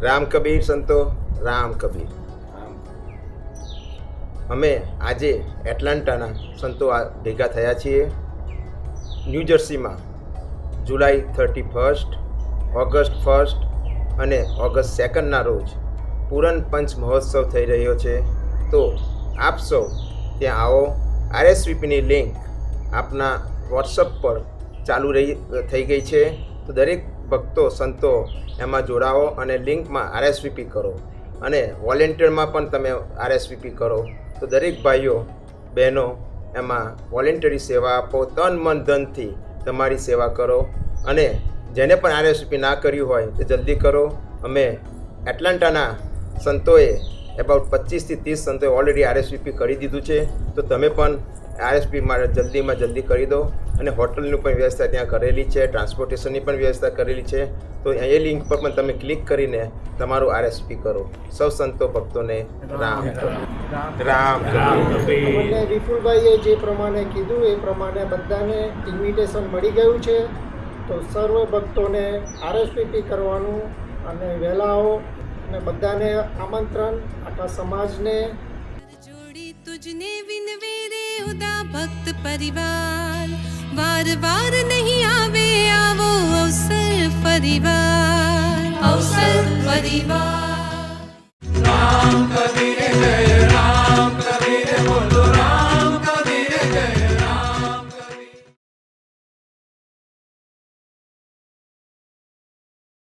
રામ કબીર સંતો, રામ કબીર. અમે આજે એટલાન્ટાના સંતો ભેગા થયા છીએ. ન્યૂ જર્સીમાં જુલાઈ 31, ઓગસ્ટ 1 અને ઓગસ્ટ 2ના રોજ પૂરન પંચ મહોત્સવ થઈ રહ્યો છે. તો આપ સૌ ત્યાં આવો. RSVPની લિંક આપના વોટ્સઅપ પર ચાલુ થઈ ગઈ છે. તો દરેક ભક્તો સંતો એમાં જોડાઓ અને લિંકમાં RSVP કરો અને વોલેન્ટિયરમાં પણ તમે RSVP કરો. તો દરેક ભાઈઓ બહેનો એમાં વોલેન્ટરી સેવા આપો, તન મન ધનથી તમારી સેવા કરો. અને જેને પણ RSVP ના કર્યું હોય તે જલ્દી કરો. અમે એટલાન્ટાના સંતોએ એબાઉટ 25 થી 30 સંતોએ ઓલરેડી RSVP કરી દીધું છે. તો તમે પણ RSVP માટે જલ્દીમાં જલ્દી કરી દો. અને હોટલની પણ વ્યવસ્થા ત્યાં કરેલી છે, ટ્રાન્સપોર્ટેશનની પણ વ્યવસ્થા કરેલી છે. તો એ લિંક પર પણ તમે ક્લિક કરીને તમારું RSVP કરો. સૌ સંતો ભક્તોને રામ રામ. મને વિપુલભાઈએ જે પ્રમાણે કીધું એ પ્રમાણે બધાને ઇન્વિટેશન મળી ગયું છે. તો સર્વ ભક્તોને RSVP કરવાનું અને વહેલા આવો અને બધાને આમંત્રણ આખા સમાજને. જોડી તુજને વિનવે રે ઉદા ભક્ત પરિવાર, વાર વાર નહીં આવે આવો અવસર પરિવાર, અવસર પરિવાર. રામ કબીર જય